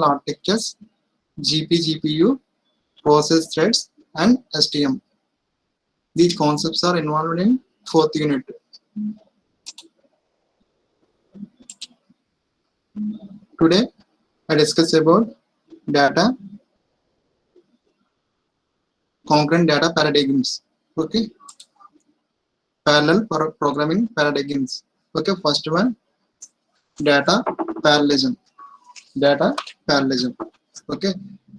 architectures, GPU, process threads, and STM. These concepts are involved in 4th unit. Today, I discuss about data, concurrent data paradigms. Okay, parallel programming paradigms. Okay, first one, data parallelism. Data parallelism. Okay,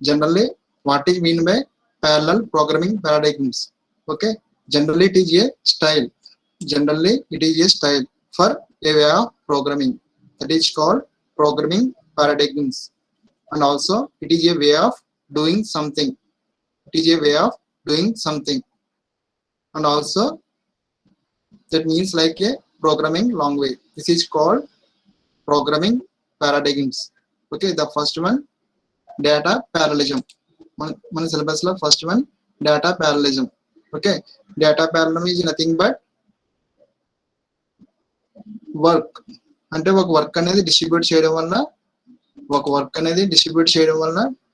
generally, what is mean by parallel programming paradigms? Okay, generally it is a style. Generally, it is a style for a way of programming that is called programming paradigms, and also it is a way of doing something. It is a way of doing something, and also that means like a programming language. This is called programming paradigms. Okay, the first one, data parallelism. One syllabus la first one, data parallelism. Okay, data parallelism is nothing but work. అంటే ఒక work అనేది distribute చేయడం వల్ల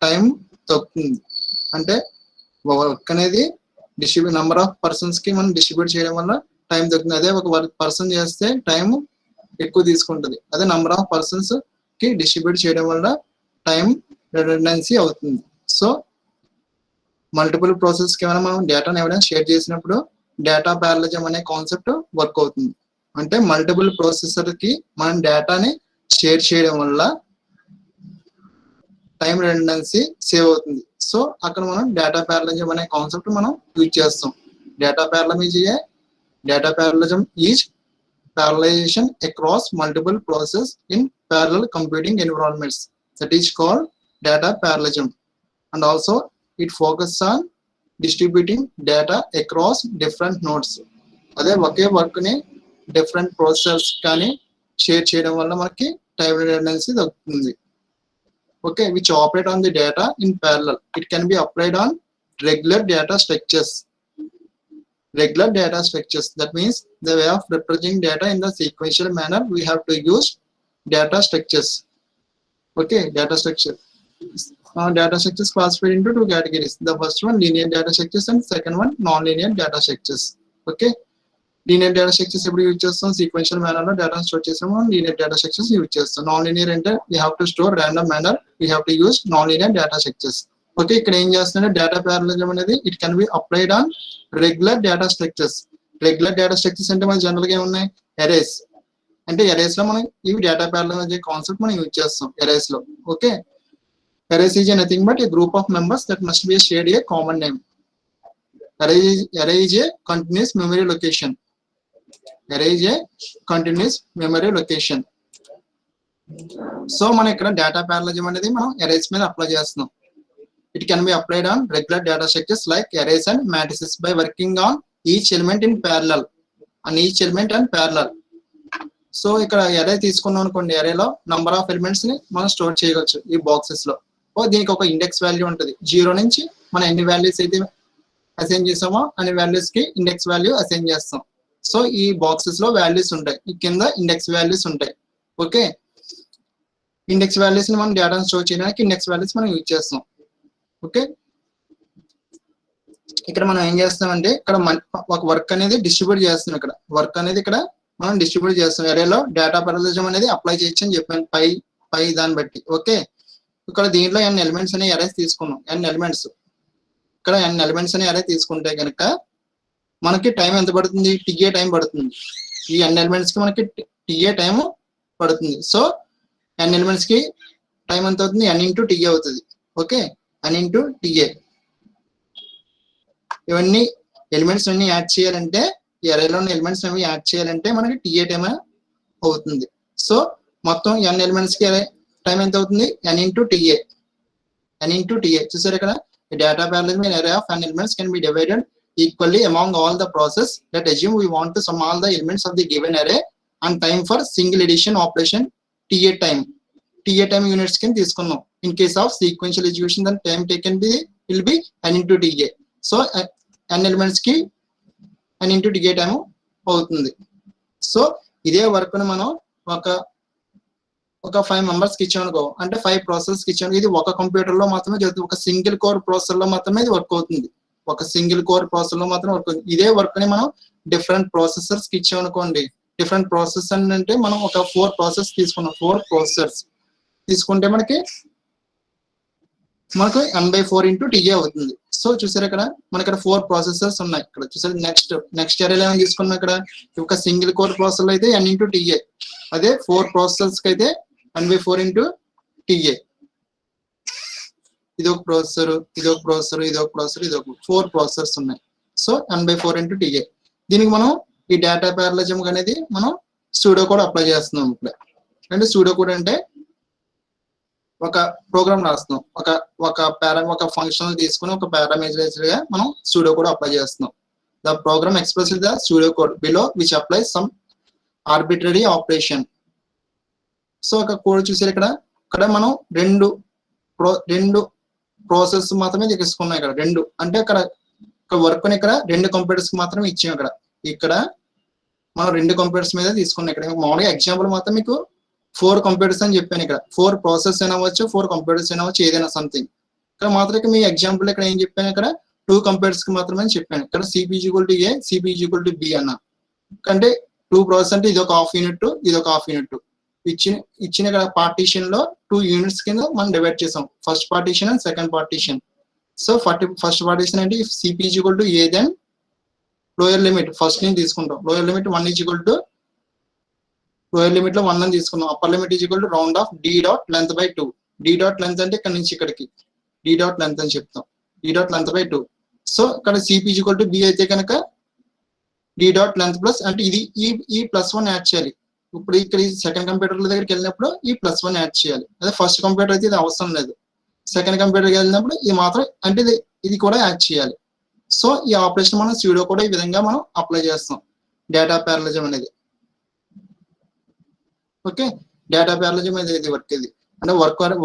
time తగ్గుతుంది. అంటే work అనేది number of persons కి మనం డిస్ట్రిబ్యూట్ చేయడం వల్ల టైం తగ్గుతుంది. అదే ఒక పర్సన్ చేస్తే టైం ఎక్కువ తీసుకుంటుంది. అదే నంబర్ ఆఫ్ పర్సన్స్ కి డిస్ట్రిబ్యూట్ చేయడం వల్ల టైం రిడెండెన్సీ అవుతుంది. సో మల్టిపుల్ ప్రాసెస్ కి మనం డేటాను ఎవరైనా షేర్ చేసినప్పుడు డేటా ప్యారలలిజం అనే కాన్సెప్ట్ వర్క్ అవుతుంది. అంటే మల్టిపుల్ ప్రాసెసర్ కి మనం డేటాని షేర్ చేయడం వల్ల టైం రిడెండెన్సీ సేవ్ అవుతుంది. సో అక్కడ మనం డేటా ప్యారలలిజం అనే కాన్సెప్ట్ మనం యూజ్ చేస్తాం. Data parallelism is parallelization across multiple processes in parallel computing environments. That is called data parallelism. And also it focuses on distributing data across different nodes. అదే ఒకే work ని different processors కానీ share చేయడం వల్ల మనకి time redundancy తగ్గుతుంది. Okay, which operate on the data in parallel. It can be applied on regular data structures. Regular data structures, that means the way of representing data in the sequential manner, we have to use data structures. Okay, data structures classified into two categories. The first one, linear data structures, and second one, non-linear data structures. Okay, linear data structures eppadu use chestam, sequential manner lo data store chestam. Linear data structures use chestam. Non-linear ante we have to store random manner, we have to use non-linear data structures. Okay, ఇక్కడ ఏం చేస్తున్నా data parallelism అనేది it can be applied on regular data structures. Regular data structures అంటే మన general గా ఏమున్నాయి, erase. అంటే erase లో మనం ఇవి డేటా ప్యారలలిజం కాన్సెప్ట్ మనం యూజ్ చేస్తాం ఎరేస్ లో. Okay, erase is nothing but A group of members that must be shared a common name. Array is a continuous memory location. Array is a continuous memory location. So మనం ఇక్కడ data parallelism అనేది మనం erase మీద apply చేస్తున్నాం. It can be applied on regular data structures like arrays and matrices by working on each element in parallel. So ఇక్కడ అరే తీసుకున్నాం అనుకోండి, అరేలో నంబర్ ఆఫ్ ఎలిమెంట్స్ ని మనం స్టోర్ చేయవచ్చు ఈ బాక్సెస్ లో. దీనికి ఒక ఇండెక్స్ వాల్యూ ఉంటుంది. 0 నుంచి మనం ఎన్ని వాల్యూస్ అయితే అసైన్ చేసామో అన్ని వాల్యూస్ కి ఇండెక్స్ వాల్యూ అసైన్ చేస్తాం. సో ఈ బాక్సెస్ లో వాల్యూస్ ఉంటాయి, ఈ కింద ఇండెక్స్ వాల్యూస్ ఉంటాయి. ఓకే, ఇండెక్స్ వాల్యూస్ ని మనం డేటాను స్టోర్ చేయడానికి ఇండెక్స్ వాల్యూస్ మనం యూజ్ చేస్తాం. ఓకే, ఇక్కడ మనం ఏం చేస్తామంటే ఇక్కడ ఒక వర్క్ అనేది డిస్ట్రిబ్యూట్ చేస్తాం. ఇక్కడ వర్క్ అనేది ఇక్కడ మనం డిస్ట్రిబ్యూట్ చేస్తాం. అరేలో డేటా ప్యారలలిజం అనేది అప్లై చేయొచ్చు అని చెప్పాను పై దాన్ని బట్టి. ఓకే, ఇక్కడ దీంట్లో n ఎలిమెంట్స్ అనే అరేస్ తీసుకున్నాం. n ఎలిమెంట్స్ ఇక్కడ n ఎలిమెంట్స్ అనే అరే తీసుకుంటే కనుక మనకి టైం ఎంత పడుతుంది, TA టైం పడుతుంది. ఈ n ఎలిమెంట్స్ కి మనకి TA టైం పడుతుంది. సో n ఎలిమెంట్స్ కి టైం ఎంత అవుతుంది, n ఇంటూ TA అవుతుంది. Okay, n into TA. ఇవన్నీ ఎలిమెంట్స్ అన్ని యాడ్ చేయాలంటే, ఈ అరేలో ఉన్న ఎలిమెంట్స్ అన్ని యాడ్ చేయాలంటే మనకి TA టైం అవుతుంది. సో మొత్తం n ఎలిమెంట్స్ కి టైం ఎంత అవుతుంది, n ఇంటూ TA. చూసారు ఇక్కడ, data parallelism in array of n elements can be divided equally among all the process. Let assume we want to sum all the elements of the given array and time for single addition operation TA time units can తీసుకున్నాం. In case of sequential execution, then time taken will be n into TA. So n elements కి n into TA time అవుతుంది. So ఇదే work ను మనం ఒక ఒక 5 members కి ఇచ్చామనుకో, అంటే 5 ప్రాసెసర్స్ కి ఇచ్చాను. ఇది ఒక కంప్యూటర్ లో మాత్రమే జరుగుతుంది. ఒక సింగిల్ కోర్ ప్రాసెసర్ లో మాత్రమే ఇది వర్క్ అవుతుంది. ఒక సింగిల్ కోర్ ప్రాసెసర్ లో మాత్రం వర్క్ అవుతుంది. ఇదే వర్క్ ని మనం డిఫరెంట్ ప్రాసెసర్స్ కి ఇచ్చామనుకోండి, డిఫరెంట్ ప్రాసెస్ అంటే మనం ఒక 4 ప్రాసెస్ తీసుకున్నాం. 4 ప్రాసెసర్స్ తీసుకుంటే మనకి n/4 ఇంటూ టీఏ అవుతుంది. సో చూసారు ఇక్కడ మనకి ఇక్కడ 4 ప్రాసెసర్స్ ఉన్నాయి. ఇక్కడ చూసారు నెక్స్ట్ ఏరియాలో ఏమైనా తీసుకున్నాం. ఇక్కడ ఒక సింగిల్ కోర్ ప్రాసెసర్ అయితే n ఇంటూ టీఏ, అదే 4 ప్రాసెసర్స్ కి అయితే n/4 ఇంటూ టీఏ. ఇదొక ప్రాసెసర్, ఇదొక ప్రాసెసర్, ఇదొక ప్రాసెసర్, ఇదొక 4 ప్రాసెసర్స్ ఉన్నాయి. So n/4 into TA. దీనికి మనం ఈ డేటా ప్యారలలిజం అనేది మనం సూడో కోడ్ అప్లై చేస్తున్నాం. ఇక్కడ అంటే సూడో కోడ్ అంటే ఒక ప్రోగ్రామ్ రాస్తున్నాం. ఒక ఫంక్షన్ తీసుకుని ఒక పారామీటరైజ్డ్ గా మనం సూడో కోడ్ అప్లై చేస్తున్నాం. The program express the pseudo code below which applies some arbitrary operation. So ఒక కోడ్ చూసారు ఇక్కడ మనం రెండు ప్రాసెస్ మాత్రమే తీసుకున్నాం. ఇక్కడ రెండు అంటే ఇక్కడ వర్క్ ని ఇక్కడ 2 కంప్యూటర్స్ కి మాత్రమే ఇచ్చాం. ఇక్కడ మనం 2 కంప్యూటర్స్ మీద తీసుకున్నాం. ఇక్కడ మామూలుగా ఎగ్జాంపుల్ మాత్రం మీకు 4 కంప్యూటర్స్ అని చెప్పాను. ఇక్కడ 4 ప్రాసెస్ అయినా అవ్వచ్చు, 4 కంప్యూటర్స్ అయినా అవ్వచ్చు, ఏదైనా సంథింగ్. ఇక్కడ మాత్రం మీ ఎగ్జాంపుల్ ఇక్కడ ఏం చెప్పాను, ఇక్కడ 2 కంప్యూటర్స్ కి మాత్రమే చెప్పాను. ఇక్కడ CPU=A, CPU=B అన్న. అంటే 2 ప్రాసెస్ అంటే ఇది ఒక హాఫ్ యూనిట్, ఇది ఒక హాఫ్ యూనిట్ ఇచ్చిన ఇక్కడ పార్టీషన్ లో 2 యూనిట్స్ కింద మనం డివైడ్ చేసాం. First partition and second partition. So first partition అంటే CPU=A, then lower limit first ని తీసుకుంటాం. లోయర్ లిమిట్ 1 లోయర్ లిమిట్ లో 1 అని తీసుకున్నాం. Upper limit round of d dot length by 2. d dot length అంటే ఇక్కడ నుంచి ఇక్కడికి d డాట్ లెంత్ అని చెప్తాం. d dot length by 2. So ఇక్కడ CPU=B అయితే కనుక d డాట్ లెంత్ ప్లస్ అంటే ఇది ఈ +1 యాడ్ చేయాలి. ఇప్పుడు ఇక్కడ సెకండ్ కంప్యూటర్ దగ్గరికి వెళ్ళినప్పుడు ఈ +1 యాడ్ చేయాలి. అదే ఫస్ట్ కంప్యూటర్ అయితే ఇది అవసరం లేదు. సెకండ్ కంప్యూటర్కి వెళ్ళినప్పుడు ఇది మాత్రం అంటే ఇది కూడా యాడ్ చేయాలి. సో ఈ ఆపరేషన్ మనం సూడో కూడా ఈ విధంగా మనం అప్లై చేస్తాం. డేటా ప్యారలలిజం అనేది. ఓకే, డేటా ప్యారలలిజం అనేది వర్క్ ఇది అంటే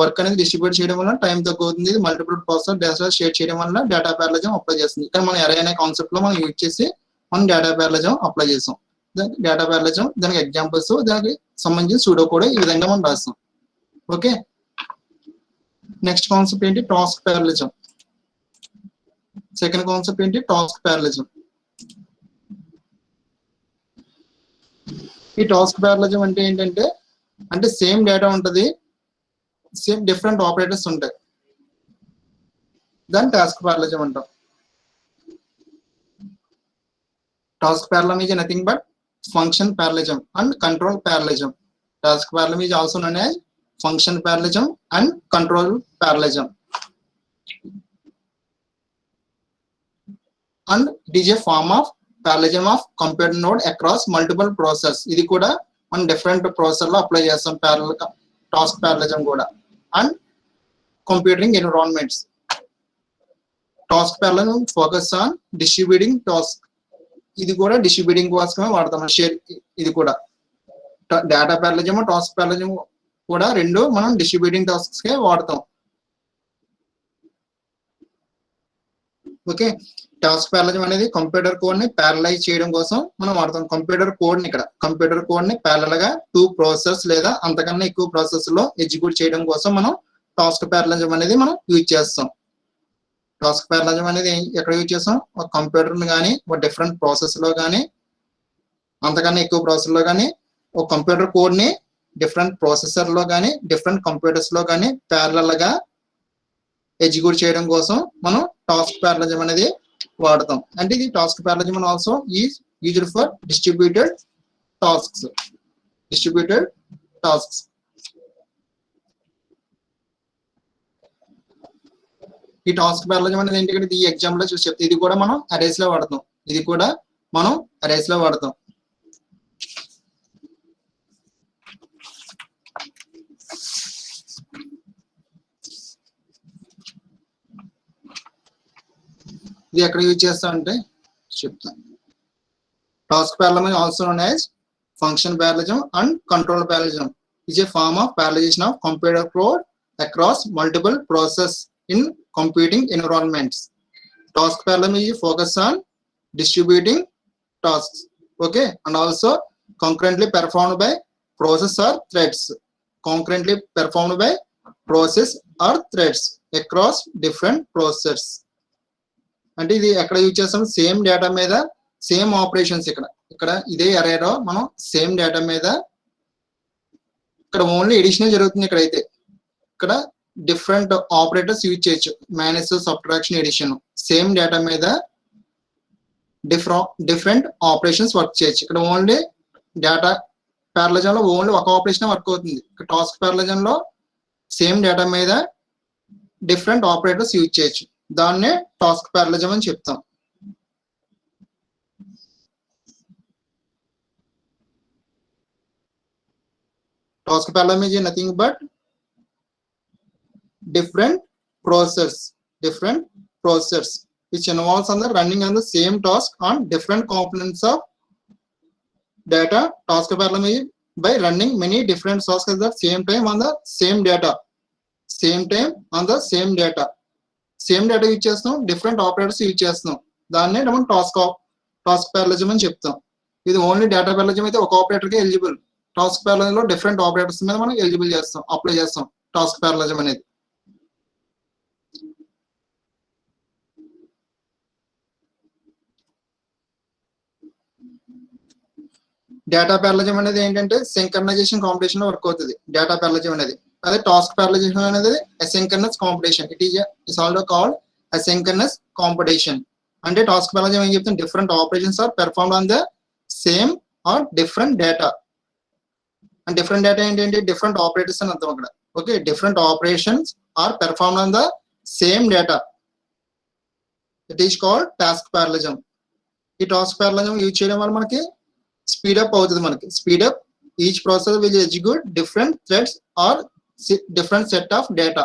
వర్క్ అనేది డిస్ట్రిబ్యూట్ చేయడం వల్ల టైం తక్కువ అవుతుంది. మల్టిపుల్ ప్రాసెసర్ డేటా షేర్ చేయడం వల్ల డేటా ప్యారలలిజం అప్లై చేస్తుంది. ఇక్కడ మనం అరే అనే కాన్సెప్ట్ లో మనం యూజ్ చేసి మనం డేటా ప్యారలలిజం అప్లై చేసాం. డేటా ప్యారలలిజం దానికి ఎగ్జాంపుల్స్, దానికి సంబంధించిన సూడో కూడా ఈ విధంగా మనం రాస్తాం. ఓకే, నెక్స్ట్ కాన్సెప్ట్ ఏంటి, టాస్క్ ప్యారలలిజం. సెకండ్ కాన్సెప్ట్ ఏంటి, టాస్క్ ప్యారలలిజం. ఈ టాస్క్ ప్యారలలిజం అంటే ఏంటంటే అంటే సేమ్ డేటా ఉంటుంది, సేమ్ డిఫరెంట్ ఆపరేటర్స్ ఉంటాయి. దాన్ని టాస్క్ ప్యారలలిజం అంటాం. Task parallelism is nothing but function parallelism and control parallelism. Task parallelism is also known as function parallelism and control parallelism. And it is a form of parallelism of computer node across multiple process. ఇది కూడా మనం different processor లో apply చేస్తాం task parallelism కూడా. And computing environments. Task parallelism focus on distributing task. ఇది కూడా distributing కోసమే వాడతాం. షేర్ ఇది కూడా డేటా ప్యారలలిజం, టాస్క్ ప్యారలలిజం కూడా రెండు మనం డిస్ట్రిబ్యూటింగ్ టాస్క్స్ కే వాడతాం. ఓకే, టాస్క్ ప్యారలలిజం అనేది కంప్యూటర్ కోడ్ ని ప్యారలైజ్ చేయడం కోసం మనం వాడతాం. కంప్యూటర్ కోడ్ ని ప్యారలల్ గా 2 ప్రాసెసర్స్ లేదా అంతకన్నా ఎక్కువ ప్రాసెసర్ లో ఎగ్జిక్యూట్ చేయడం కోసం మనం టాస్క్ ప్యారలలిజం అనేది మనం యూజ్ చేస్తాం. టాస్క్ ప్యారలలిజం అనేది ఎక్కడ యూజ్ చేస్తాం, ఒక కంప్యూటర్ ని కానీ ఒక డిఫరెంట్ ప్రాసెస్ లో కానీ అంతకన్నా ఎక్కువ ప్రాసెసర్ లో కానీ ఒక కంప్యూటర్ కోడ్ ని డిఫరెంట్ ప్రాసెసర్ లో కానీ డిఫరెంట్ కంప్యూటర్స్ లో కానీ ప్యారలల్ గా ఎగ్జిక్యూట్ చేయడం కోసం మనం టాస్క్ ప్యారలలిజం అనేది వాడతాం. అంటే ఇది task parallelism also is used for distributed tasks. ఈ టాస్క్ ప్యారలలిజం అనేది ఏంటంటే ఈ ఎగ్జాంపుల్ లో చూసి చెప్తే ఇది కూడా మనం అరేస్ లో వాడతాం. ఇది ఎక్కడ యూజ్ చేస్తామంటే చెప్తాను. Task parallelism also known as function parallelism and control parallelism is a form of parallelization of computer code across multiple processes in computing environments. Task parallelism is focused on distributing tasks, okay, and also concurrently performed by process or threads. concurrently performed by process or threads across different processors. అంటే ఇది ఎక్కడ use చేస్తాం, same data మీద same operations. ఇక్కడ ఇదే అరేలో మనం same data మీద ఇక్కడ ఓన్లీ ఎడిషన్ జరుగుతుంది. ఇక్కడైతే ఇక్కడ డిఫరెంట్ ఆపరేటర్స్ యూజ్ చేయొచ్చు. Minus, subtraction, addition same data మీద డిఫరెంట్ ఆపరేషన్స్ వర్క్ చేయొచ్చు. ఇక్కడ ఓన్లీ డేటా పారలలిజం లో ఓన్లీ ఒక ఆపరేషన్ వర్క్ అవుతుంది. టాస్క్ పారలలిజం లో సేమ్ డేటా మీద డిఫరెంట్ ఆపరేటర్స్ యూజ్ చేయొచ్చు. దాన్నే టాస్క్ పారలలిజం అని చెప్తాం. Task parallelism is nothing but different processors which involves on the running on the same task on different components of data. Task parallelism is by running many different tasks at the same time on the same data. Same data use చేస్తాం, different operators use చేస్తాం. దాన్నే మనం task parallelism అని చెప్తాం. ఇది only data పారలలిజం అయితే ఒక operator కి ఎలిజిబుల్. టాస్క్ పారలలిజం లో డిఫరెంట్ ఆపరేటర్స్ మీద మనం ఎలిజిబుల్ చేస్తాం, అప్లై చేస్తాం టాస్క్ పారలలిజం అనేది. డేటా పారలలిజం అనేది ఏంటంటే సింక్రనైజేషన్ కాంపిటీషన్ లో వర్క్ అవుతుంది డేటా పారలలిజం అనేది. అదే టాస్క్ పారలలిజం అనేది asynchronous competition. It's also called asynchronous competition. అంటే టాస్క్ పారలలిజం ఏం చెప్తుంది, different operations are performed on the same or different data. And different data ఏంటంటే డిఫరెంట్ ఆపరేటర్స్ అని అర్థం అక్కడ. Okay, different operations are performed on the same data. It is called task parallelism. ఈ task పారలలిజం use చేయడం వల్ల మనకి speedup అవుతుంది. మనకి speedup each process will execute different threads or different set of data.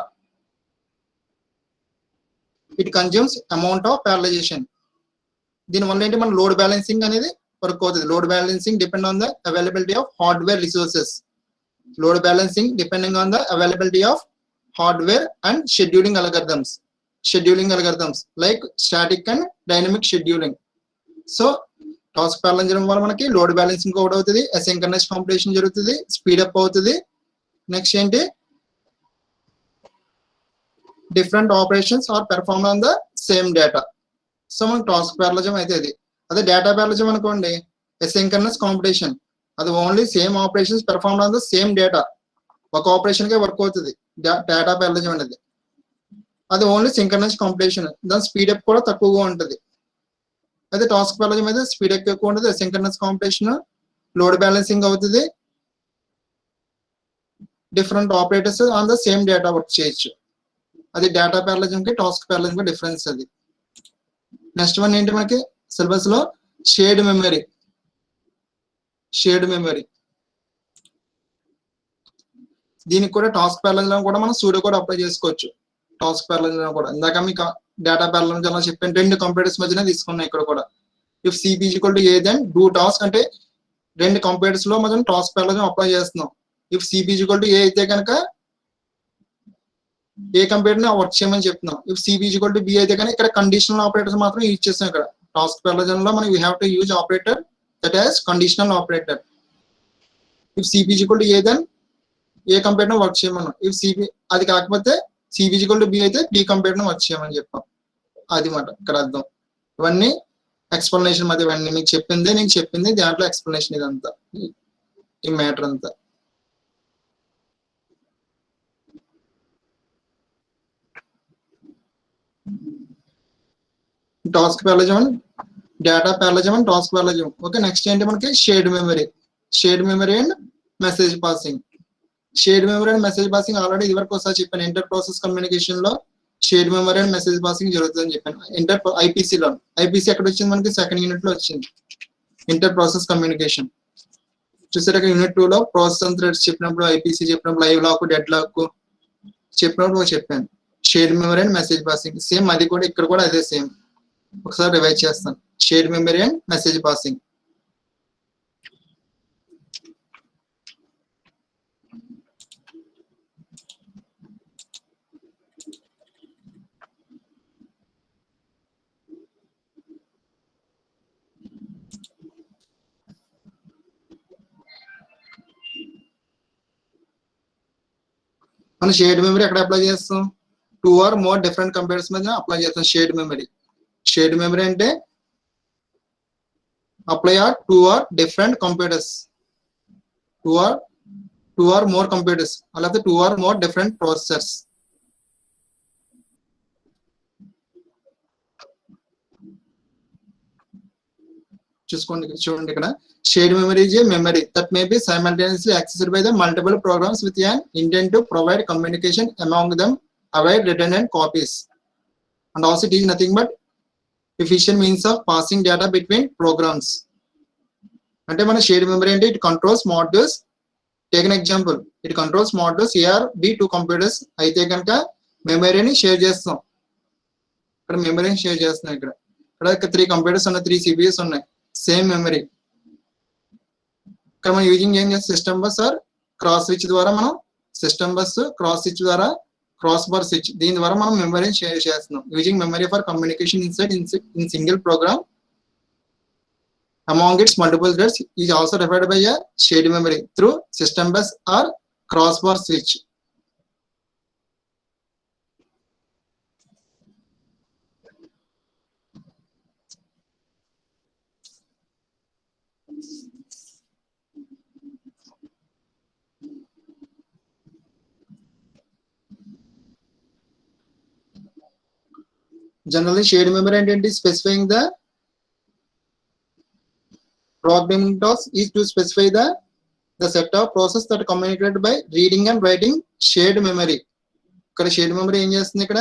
It consumes amount of parallelization. దీనివల్ల ఏంటి మన load balancing అనేది వర్క్ అవుతుంది. Load balancing depend on the availability of hardware resources. Load balancing depending on the availability of hardware and scheduling algorithms like static and dynamic scheduling. So task parallelism వల్ల మనకి load balancing కూడా అవుతుంది, asynchronous competition జరుగుతుంది, speedup అవుతుంది. Next ఏంటి, different operations are perform on the same data. So మనకి task parallelism అయితే ఇది. అదే డేటా పారలలిజం అనుకోండి, అసింక్రనస్ కాంపిటీషన్. అది only same operations perform on the same data. ఒక ఆపరేషన్ కే వర్క్ అవుతుంది డేటా పారలలిజం అనేది. అది ఓన్లీ సింక్రనస్ కాంపిటీషన్, దాని స్పీడప్ కూడా తక్కువగా ఉంటుంది. అయితే టాస్క్ పారలలిజం అయితే స్పీడప్ ఎక్కువ ఉంటుంది, అసింక్రనస్ కాంపిటీషన్, లోడ్ బ్యాలెన్సింగ్ అవుతుంది, different operators on the same data work చేయొచ్చు. అది డేటా పారలలిజం కి టాస్క్ పారలలిజం కి డిఫరెన్స్ అది. నెక్స్ట్ వన్ ఏంటి మనకి సిలబస్ లో, షేర్డ్ మెమరీ. దీనికి కూడా టాస్క్ పారలలిజం కూడా మనం సూడో కూడా అప్లై చేసుకోవచ్చు. టాస్క్ పారలలిజం కూడా ఇందాక మీకు డేటా పారలలిజం చెప్పాను, రెండు కంప్యూటర్స్ మధ్యనే తీసుకున్నాం. ఇక్కడ కూడా if CP is equal to A then do task, అంటే రెండు కంప్యూటర్స్ లో మనం టాస్క్ పారలలిజం అప్లై చేస్తున్నాం. If CP is equal to A అయితే కనుక ఏ కంప్యూటర్ ని వర్క్ చేయమని చెప్తున్నాం. If CP is equal to B అయితే కనుక ఇక్కడ కండిషనల్ ఆపరేటర్స్ మాత్రం యూజ్ చేస్తాం. ఇక్కడ టాస్క్ పారలలిజం లో మనం you have to use operator that is conditional operator. If CP is equal to A then A computer work చేయమన్నాం. ఇఫ్ సిపి అది కాకపోతే CP is equal to B అయితే B computer work చేయమని చెప్పాం. అది మాట ఇక్కడ అర్థం. ఇవన్నీ ఎక్స్ప్లెనేషన్ మధ్య ఇవన్నీ మీకు చెప్పింది దాంట్లో ఎక్స్ప్లెనేషన్ ఇదంతా, ఈ మ్యాటర్ అంతా. Task parallelism, data parallelism and task parallelism. Okay, next ఏంటి మనకి shared memory and message passing. Shared memory and message passing already ఇదివరకు ఒకసారి చెప్పాను. ఇంటర్ ప్రాసెస్ కమ్యూనికేషన్ లో shared memory and message passing జరుగుతుందని చెప్పాను. ఐపీసీ ఎక్కడ వచ్చింది మనకి, సెకండ్ యూనిట్ లో వచ్చింది. ఇంటర్ ప్రాసెస్ కమ్యూనికేషన్ చూసారు. యూనిట్ 2 లో ప్రాసెస్ అండ్ థ్రెడ్స్ చెప్పినప్పుడు, ఐపీసీ చెప్పినప్పుడు, లైవ్ లాక్, డెడ్ లాక్ చెప్పినప్పుడు చెప్పాను. Shared memory and message passing same, అది కూడా ఇక్కడ కూడా అదే సేమ్. ఒకసారి రివైజ్ చేస్తాను. Shared memory and message passing. మనం షేర్డ్ మెమరీ ఎక్కడ అప్లై చేస్తాం? 2 or more డిఫరెంట్ కంప్యూటర్స్ మీద అప్లై చేస్తాం షేర్డ్ మెమరీ. షేర్డ్ మెమరీ అంటే apply are 2 or different computers, 2 or more computers, అలాగే 2 or more different processors. చూడండి ఇక్కడ shared memory is a memory that may be simultaneously accessed by the multiple programs with an intent to provide communication among them, avoid redundant copies, and also it is nothing but efficient means of passing data between programs. అంటే మన shared memory అంటే it controls modules. Take an example, it controls modules AR B 2 computers అయితే కనుక మెమరీని share చేస్తాం. ఇక్కడ మెమరీని share చేస్తున్నాం. ఇక్కడ 3 కంప్యూటర్స్ ఉన్నాయి, 3 సిపిఎస్ ఉన్నాయి, సేమ్ మెమరీ. ఇక్కడ మనం యూజింగ్ ఏం చేస్తాం? System bus or cross switch ద్వారా మనం సిస్టమ్ బస్ క్రాస్ స్విచ్ ద్వారా క్రాస్ బార్ స్విచ్ దీని ద్వారా మనం మెమరీని షేర్ చేస్తున్నాం. Using memory for communication inside in single program among its multiple threads is also referred by a shared memory through system bus or crossbar switch. Generally shared memory identity specifying the programming task is to specify the set of process that communicated by reading and writing shared memory. ఇక్కడ shared memory ఏం చేస్తుంది? ఇక్కడ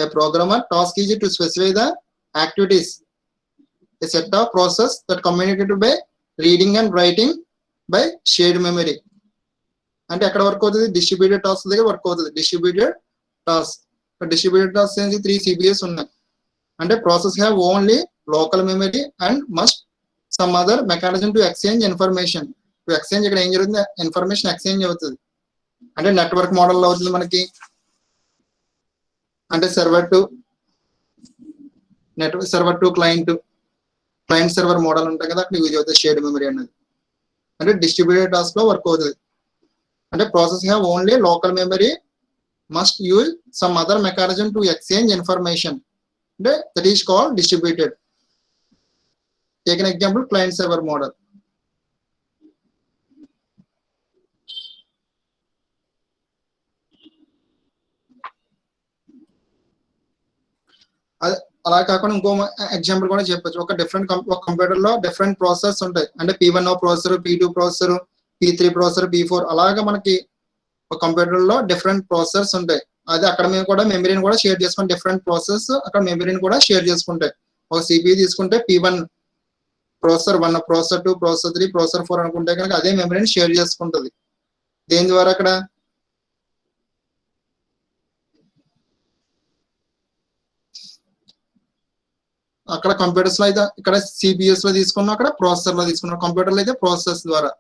a programmer task is to specify the activities, a set of process that communicated by reading and writing by shared memory. అంటే ఎక్కడ work అవుతుంది? Distributed task దగ్గర work అవుతుంది. Distributed task 3 CPS ఉన్నాయి. అంటే process have only local memory and must some other mechanism to exchange information. To exchange ఇక్కడ ఏం జరుగుతుంది? ఇన్ఫర్మేషన్ ఎక్స్చేంజ్ అవుతుంది. అంటే నెట్వర్క్ మోడల్లో అవుతుంది మనకి. అంటే server to client server model ఉంటాయి కదా, అక్కడ యూజ్ అవుతుంది షేర్డ్ మెమరీ అనేది. అంటే డిస్ట్రిబ్యూటెడ్ టాస్క్ లో వర్క్ అవుతుంది. అంటే process have only local memory must use some other mechanism to exchange information. అంటే that is called distributed. Take an example, client server model. అలా కాకుండా ఇంకో ఎగ్జాంపుల్ కూడా చెప్పొచ్చు. ఒక కంప్యూటర్ లో డిఫరెంట్ ప్రాసెసర్స్ ఉంటాయి. అంటే P1 processor, P2 processor, P3 processor, P4 అలాగా మనకి ఒక కంప్యూటర్ లో డిఫరెంట్ ప్రాసెసర్స్ ఉంటాయి. అది అక్కడ మేము కూడా మెమరీని కూడా షేర్ చేసుకుంటాం. డిఫరెంట్ ప్రాసెస్ అక్కడ మెమరీని కూడా షేర్ చేసుకుంటాయి. ఒక CPU తీసుకుంటే P1 processor 1, processor 2, processor 3, processor 4 అనుకుంటే కనుక అదే మెమరీని షేర్ చేసుకుంటుంది. దేని ద్వారా? అక్కడ కంప్యూటర్స్ లో అయితే ఇక్కడ సిపిఎస్ లో తీసుకున్నాం, అక్కడ ప్రాసెసర్ లో తీసుకున్నాం. కంప్యూటర్ లో అయితే ప్రాసెసర్స్ ద్వారా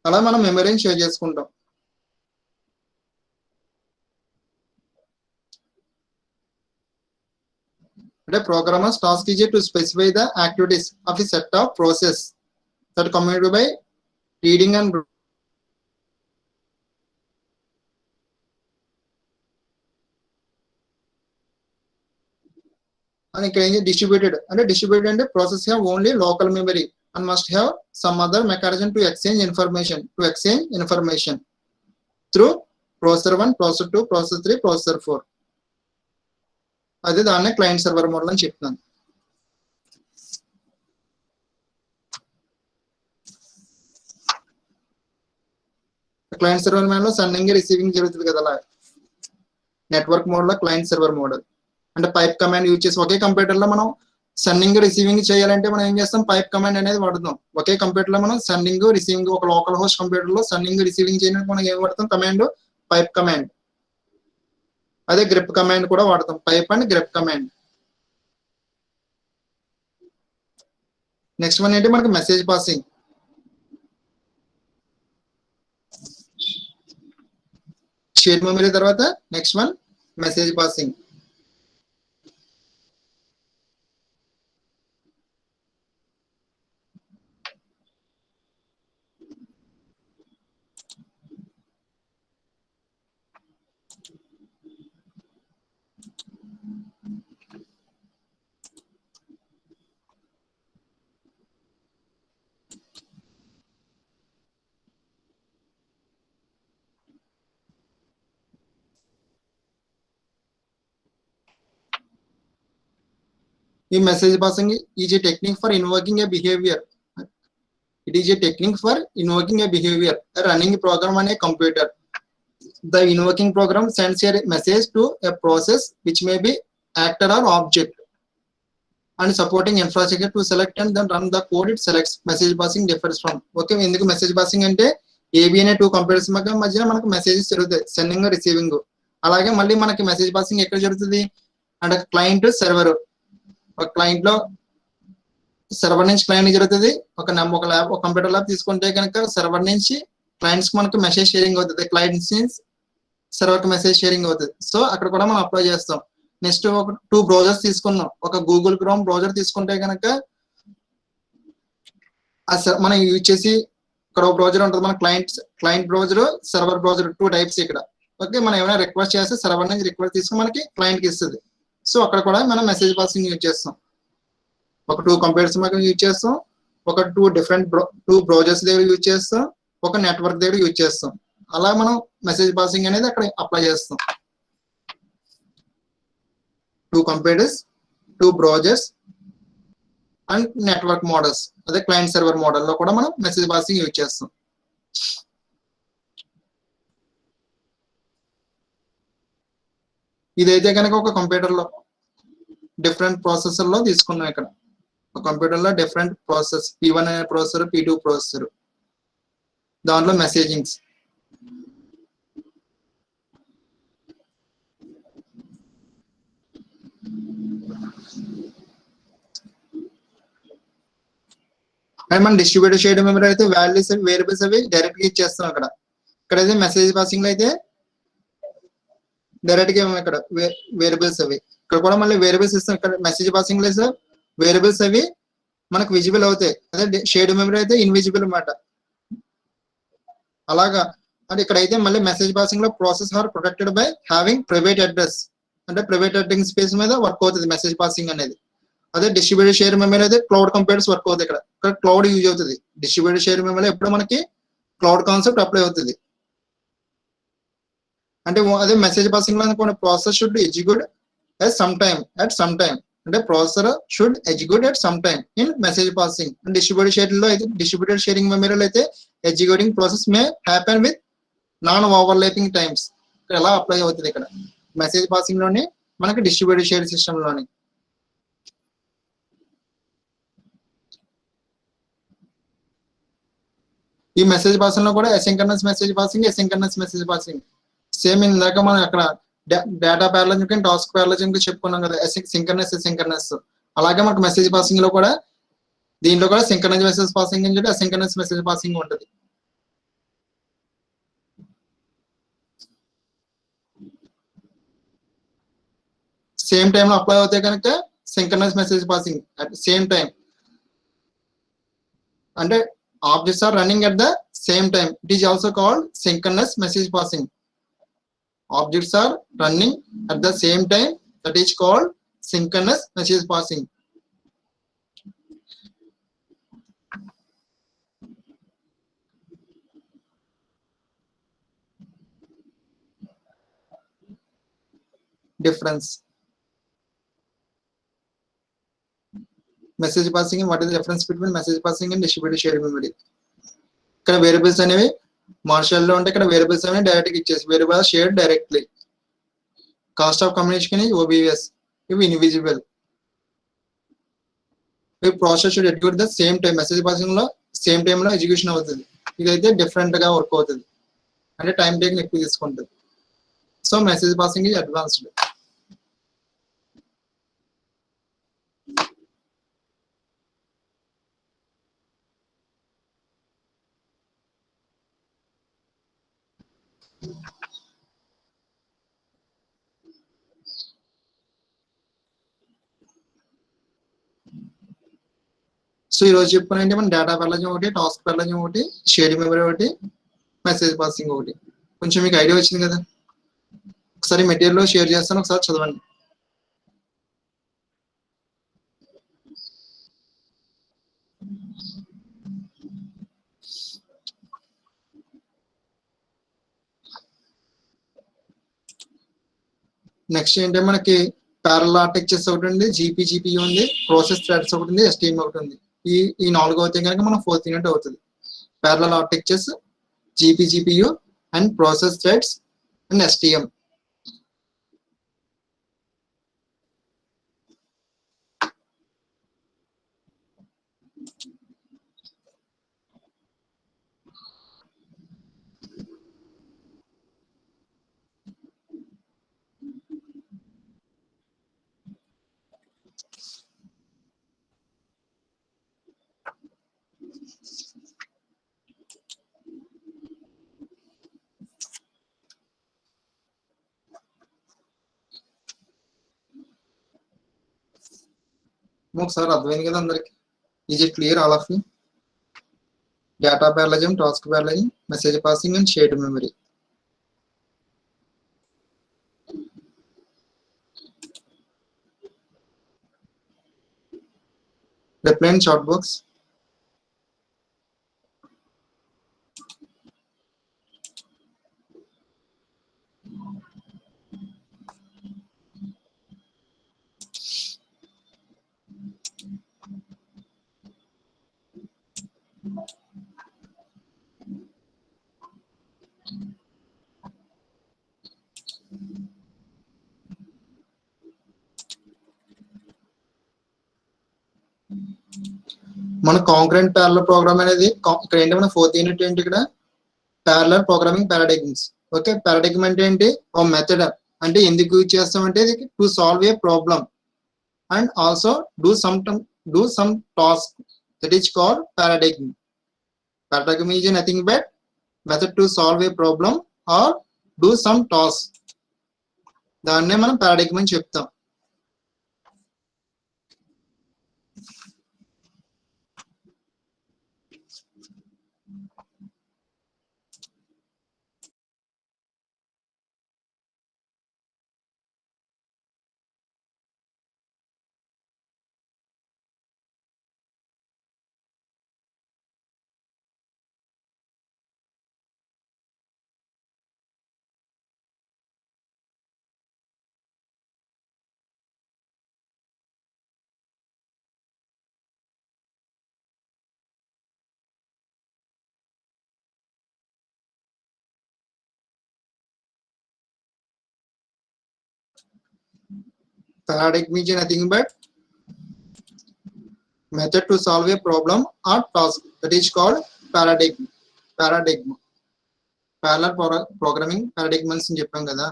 అలా మనం మెమరీని షేర్ చేసుకుంటాం. అంటే programmers task is to specify the activities of a set of process that communicate by reading and and ఇక్కడ ఏం డిస్ట్రిబ్యూటెడ్ అంటే అంటే process have only local memory and must have some other mechanism to exchange information through processor 1, processor 2, processor 3, processor 4. అదే దాన్నే client server model అని చెప్తున్నాను. Client server model sending receiving జరుగుతుంది కదా, అలా network model client server model. అంటే pipe command use చేసి ఒకే computer లో మనం సెండింగ్ రిసీవింగ్ చేయాలంటే మనం ఏం చేస్తాం? పైప్ కమాండ్ అనేది వాడుతాం. ఒకే కంప్యూటర్ లో మనం సెండింగ్ రిసీవింగ్, ఒక లోకల్ హోస్ట్ కంప్యూటర్ లో సెండింగ్ రిసీవింగ్ చేయడానికి మనం ఏం వాడతాం? Command pipe command. అదే గ్రిప్ కమాండ్ కూడా వాడతాం. Pipe and grip command. Next one ఏంటి? మనకి మెసేజ్ పాసింగ్. షేర్డ్ మెమరీ తర్వాత నెక్స్ట్ వన్ మెసేజ్ పాసింగ్. ఈ message passing is a technique for invoking A behaviour. It is a technique for invoking a behavior running a program on a computer. The invoking program sends a message to a process which may be actor or object and supporting infrastructure to select and then run the code it selects. Message passing differs from. Okay, ఎందుకు message passing అంటే AB అనే 2 computers మధ్యన మనకు messages జరుగుతాయి, sending receiving. అలాగే మళ్ళీ మనకి message passing ఎక్కడ జరుగుతుంది అంటే క్లయింట్ సర్వర్. ఒక క్లయింట్ లో సర్వర్ నుంచి క్లయింట్ జరుగుతుంది. ఒక కంప్యూటర్ ల్యాబ్ తీసుకుంటే కనుక సర్వర్ నుంచి క్లయింట్స్ కి మనకు మెసేజ్ షేరింగ్ అవుతుంది, క్లయింట్స్ నుంచి సర్వర్ కి మెసేజ్ షేరింగ్ అవుతుంది. సో అక్కడ కూడా మనం అప్లై చేస్తాం. నెక్స్ట్ ఒక 2 బ్రౌజర్స్ తీసుకున్నాం. ఒక గూగుల్ క్రోమ్ బ్రౌజర్ తీసుకుంటే కనుక మనం యూజ్ చేసి ఇక్కడ ఒక బ్రౌజర్ ఉంటుంది, మన client browser, server browser 2 types ఇక్కడ. ఓకే, మనం ఏమైనా రిక్వెస్ట్ చేస్తే సర్వర్ నుంచి రిక్వెస్ట్ తీసుకుని మనకి క్లయింట్ కి ఇస్తుంది. సో అక్కడ కూడా మనం మెసేజ్ పాసింగ్ యూజ్ చేస్తాం. ఒక 2 కంప్యూటర్స్ మనం యూజ్ చేస్తాం, ఒక 2 బ్రౌజర్స్ దగ్గర యూజ్ చేస్తాం, ఒక నెట్వర్క్ దగ్గర యూజ్ చేస్తాం. అలా మనం మెసేజ్ పాసింగ్ అనేది అక్కడ అప్లై చేస్తాం. 2 computers, 2 browsers and network models, అదే క్లయింట్ సర్వర్ మోడల్లో కూడా మనం మెసేజ్ పాసింగ్ యూజ్ చేస్తాం. ఇదైతే కనుక ఒక కంప్యూటర్ లో డిఫరెంట్ ప్రాసెసర్ లో తీసుకున్నాం. ఇక్కడ ఒక కంప్యూటర్ లో డిఫరెంట్ ప్రాసెస్, P1 అనే ప్రాసెసర్, P2 ప్రాసెసర్, దాంట్లో మెసేజింగ్స్. అండ్ మనం డిస్ట్రిబ్యూటర్ చేయడం మెమరీ అయితే వాల్యూస్ వేరియబుల్స్ అవి డైరెక్ట్ గా ఇచ్చేస్తాం. ఇక్కడైతే మెసేజ్ పాసింగ్ లో అయితే డైరెక్ట్ గా ఇక్కడ వేరియబుల్స్ అవి, ఇక్కడ కూడా మళ్ళీ వేరియబుల్స్ ఇస్తాం. ఇక్కడ మెసేజ్ పాసింగ్ లో వేరియబుల్స్ అవి మనకు విజిబుల్ అవుతాయి. అదే షేర్డ్ మెమరీ అయితే ఇన్విజిబుల్ అన్నమాట. అలాగా అంటే ఇక్కడైతే మళ్ళీ మెసేజ్ పాసింగ్ లో process are protected by having private address, అంటే ప్రైవేట్ అడ్రస్ స్పేస్ మీద వర్క్ అవుతుంది మెసేజ్ పాసింగ్ అనేది. అదే డిస్ట్రిబ్యూటెడ్ షేర్ మెమరీ అయితే క్లౌడ్ కంప్యూటర్స్ వర్క్ అవుతాయి. ఇక్కడ క్లౌడ్ యూజ్ అవుతుంది. డిస్ట్రిబ్యూటెడ్ షేర్ మెమరీ ఎప్పుడు మనకి క్లౌడ్ కాన్సెప్ట్ అప్లై అవుతుంది. అంటే అదే మెసేజ్ పాసింగ్ లో అనుకోండి, process should execute at some time అంటే processor should execute at some time in message passing. Distributed share లో అయితే డిస్ట్రిబ్యూటెడ్ షేరింగ్ మెమరీలో అయితే executing process may happen with non overlapping times. ఇక్కడ ఎలా అప్లై అవుతుంది ఇక్కడ మెసేజ్ పాసింగ్ లోని మనకి డిస్ట్రిబ్యూటెడ్ షేర్ సిస్టమ్ లోని. ఈ మెసేజ్ పాసింగ్ లో కూడా asynchronous message passing, asynchronous message passing same. ఇందాక మనం అక్కడ డేటా ప్యారలజింగ్, టాస్క్ ప్యారలజింగ్ చెప్పుకున్నాం కదా, సింక్రనస్ ఎసింక్రోనస్. అలాగే మనకు మెసేజ్ పాసింగ్ లో కూడా దీంట్లో కూడా సింక్రనస్ మెసేజ్ పాసింగ్ అని చెప్పి అసింక్రనస్ మెసేజ్ పాసింగ్ ఉంటుంది. సేమ్ టైమ్ లో అప్లై అవుతాయి కనుక synchronous message passing at same time. అంటే objects are running at the same time. It is also called synchronous message passing. Objects are running at the same time, that is called synchronous message passing. Difference. Message passing, what is the difference between message passing and distributed shared memory? ఇక్కడ variables అనేవి martial లో ఉంటే ఇక్కడ variables అనేవి direct గా ఇచ్చేసి variable shared directly. Cost of communication is OBS, ఇవి invisible. ఈ process should execute the same time. Message passing లో సేమ్ టైం లో ఎగ్జిక్యూషన్ అవుతుంది. ఇదైతే డిఫరెంట్ గా వర్క్ అవుతుంది, అంటే టైం టేకింగ్ ఎక్కువ తీసుకుంటుంది. So message passing is advanced. So ఈ రోజు చెప్పుకునేది మనం డేటా ప్యారలజింగ్ ఒకటి, టాస్క్ ప్యారలజింగ్ ఒకటి, షేర్డ్ మెమరీ ఒకటి, మెసేజ్ పాసింగ్ ఒకటి. కొంచెం మీకు ఐడియా వచ్చింది కదా. ఒకసారి మెటీరియల్ షేర్ చేస్తాను, ఒకసారి చదవండి. నెక్స్ట్ ఏంటంటే మనకి ప్యారలల్ ఆర్కిటెక్చర్స్ ఒకటి ఉంది, జీపీజీపీయూ ఉంది, ప్రాసెస్ థ్రెడ్స్ ఒకటి ఉంది, ఎస్టీఎం ఒకటి ఉంది. ఈ 4 అయితే కనుక మనం 4th యూనిట్ అవుతుంది. Parallel architectures, GPGPU and process threads and STM. ఒకసారి అర్థమైంది కదా అందరికి? Is it clear all of you? Data parallelism, task parallelism, message passing and shared memory. Reply in chat box. మన కాంకరెంట్ ప్యారలల్ ప్రోగ్రామ్ అనేది ఇక్కడ ఏంటి, మన 4th యూనిట్ ఏంటి ఇక్కడ parallel programming paradigms. Okay, paradigm అంటే ఏంటి? ఒక మెథడ్. అంటే ఎందుకు యూజ్ చేస్తామంటే to solve a problem and also do some task, that is called paradigm. Paradigm is nothing but method to solve a problem or do some task. దాన్నే మనం paradigm అని చెప్తాం. Paradigm is nothing but method to solve a problem or task, that is called paradigm. Parallel programming paradigms అని చెప్పాం కదా.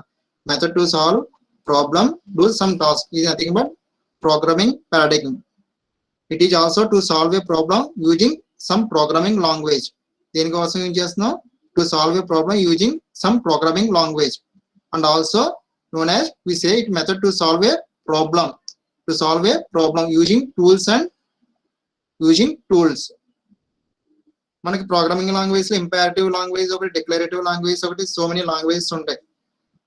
Method to solve problem, do some task is nothing but programming paradigm. It is also to solve a problem using some programming language. దేనికోసం use చేస్తున్నాం? To solve a problem using some programming language, and also known as we say it method to solve a problem using tools and using tools. మనకి programming language లో imperative language ఒకటి, declarative language ఒకటి, so many languages ఉంటాయి.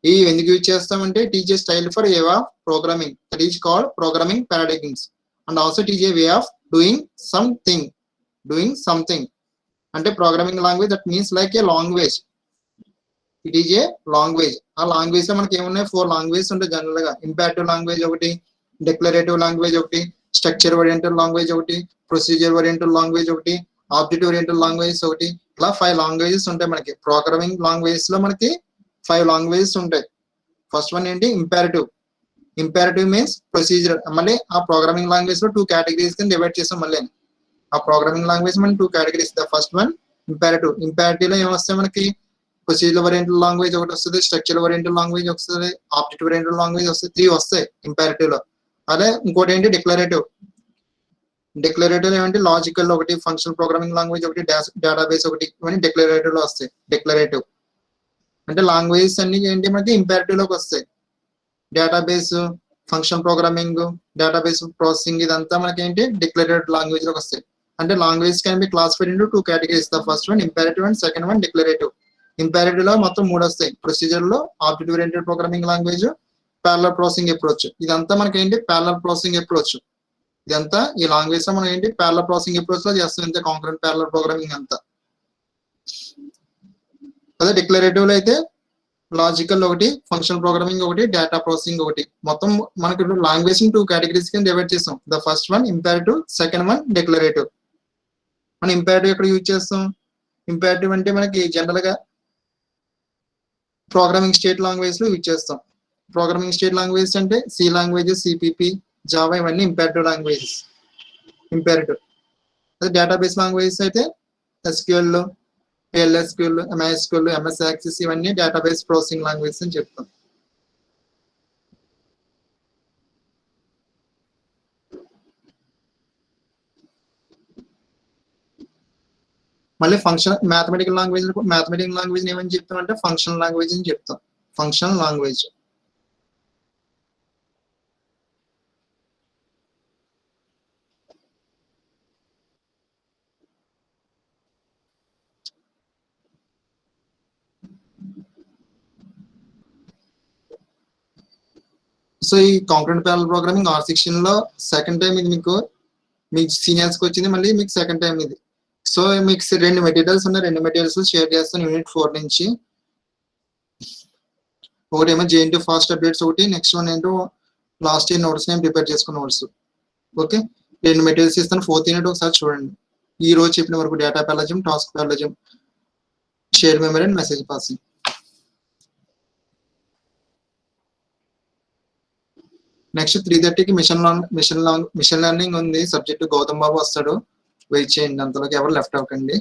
ఈ ఎందుకు use చేస్తామంటే teach style for a of programming, that is called programming paradigms. And also teach a way of doing something. అంటే programming language that means like a language. It is a language. ఆ language లో మనకి ఏమున్నాయి? 4 languages ఉంటాయి general గా. Imperative language ఒకటి, declarative language ఒకటి, structure oriented language ఒకటి, ప్రొసీజర్ ఓరియంటెడ్ లాంగ్వేజ్ ఒకటి, ఆబ్జెక్ట్ ఓరియంటెడ్ లాంగ్వేజ్ ఒకటి. ఇలా 5 లాంగ్వేజెస్ ఉంటాయి మనకి. ప్రోగ్రామింగ్ లాంగ్వేజ్ లో మనకి 5 లాంగ్వేజెస్ ఉంటాయి. ఫస్ట్ వన్ ఏంటి? Imperative means procedure. మళ్ళీ ఆ ప్రోగ్రామింగ్ లాంగ్వేజ్ లో 2 కేటగిరీస్ కింద డివైడ్ చేస్తాం. మళ్ళీ ఆ ప్రోగ్రామింగ్ లాంగ్వేజ్ మనం 2 categories. The first one imperative లో ఏమొస్తాయి మనకి? ప్రొసీజర్ ఓరియంటెడ్ లాంగ్వేజ్ ఒకటి వస్తుంది, స్ట్రక్చర్ ఓరియంటెడ్ లాంగ్వేజ్ వస్తుంది, ఆబ్జెక్ట్ ఓరియంటెడ్ లాంగ్వేజ్ వస్తుంది. 3 వస్తాయి ఇంపారేటివ్ లో. అదే ఇంకోటి ఏంటి? డిక్లరేటివ్ ఏమంటే లాజికల్ ఒకటి, ఫంక్షనల్ ప్రోగ్రామింగ్ లాంగ్వేజ్ ఒకటి, డేటాబేస్ ఒకటి, ఇవన్నీ డిక్లరేటివ్ లో వస్తాయి. డిక్లరేటివ్ అంటే లాంగ్వేజెస్ అన్ని ఏంటి మనకి ఇంపారేటివ్ లోకి వస్తాయి. Database, function programming, database processing, ఇదంతా మనకి ఏంటి? డిక్లరేటివ్ లాంగ్వేజ్ లోకి వస్తాయి. అంటే language can be classified into 2 categories. The first one imperative and second one declarative. Imperative లో మొత్తం 3 వస్తాయి. ప్రొసీజర్ లో object oriented programming language, parallel processing approach. ఇదంతా మనకి ఏంటి? Parallel processing approach. ఇదంతా ఈ లాంగ్వేజ్ లో మనం ఏంటి? ప్యారలల్ ప్రాసెసింగ్ అప్రోచ్ లో చేస్తాం. ఇంత కాంకరెంట్ ప్యారలల్ ప్రోగ్రామింగ్ అంతా. అదే డిక్లరేటివ్ లో అయితే లాజికల్ ఒకటి, ఫంక్షనల్ ప్రోగ్రామింగ్ ఒకటి, డేటా ప్రాసెసింగ్ ఒకటి. మొత్తం మనకి లాంగ్వేజ్ 2 కేటగిరీస్ కింద డివైడ్ చేసాం. The first one imperative, second one declarative. మనం ఇంపేరేటివ్ ఎక్కడ యూజ్ చేస్తాం? ఇంపేరేటివ్ అంటే మనకి జనరల్ గా ప్రోగ్రామింగ్ స్టేట్ లాంగ్వేజ్ లో యూజ్ చేస్తాం. ప్రోగ్రామింగ్ స్టేట్ లాంగ్వేజ్ అంటే సి లాంగ్వేజ్, సిపిపి, జావా ఇవన్నీ ఇంపేరేటివ్ లాంగ్వేజెస్. ఇంపేరేటివ్. అదే డేటాబేస్ లాంగ్వేజెస్ అయితే SQL, PLSQL, MySQL, MS Access ఇవన్నీ డేటాబేస్ ప్రాసెసింగ్ లాంగ్వేజ్ అని చెప్తాం. మళ్ళీ ఫంక్షన్ మ్యాథమెటికల్ లాంగ్వేజ్ ఏమని చెప్తాం అంటే ఫంక్షనల్ లాంగ్వేజ్ అని చెప్తాం. Functional language. సో ఈ కాంకరెంట్ ప్యారలల్ ప్రోగ్రామింగ్ R16 లో సెకండ్ టైం ఇది మీకు సీనియర్స్ కి వచ్చింది, మళ్ళీ మీకు సెకండ్ టైం ఇది. సో మీకు 2 మెటీరియల్స్ ఉన్నాయి. 2 మెటీరియల్స్ షేర్ చేస్తాను యూనిట్ 4 నుంచి. ఒకటేమో JNT ఫాస్ట్ అప్డేట్స్ ఒకటి, నెక్స్ట్ వన్ ఏంటో లాస్ట్ ఇయర్ నోట్స్ నేను ప్రిపేర్ చేసుకున్న నోట్స్. ఓకే, 2 మెటీరియల్స్ ఇస్తాను. 4th యూనిట్ ఒకసారి చూడండి. ఈ రోజు చెప్పిన వరకు data parallelism, task parallelism, share memory and message passing. Next 3:30కి మిషన్ లెర్నింగ్ ఉంది. సబ్జెక్ట్ గౌతమ్ బాబు వస్తాడు. వెయిట్ చేయండి, అంతలోకి ఎవరు లెఫ్ట్ అవ్వకండి.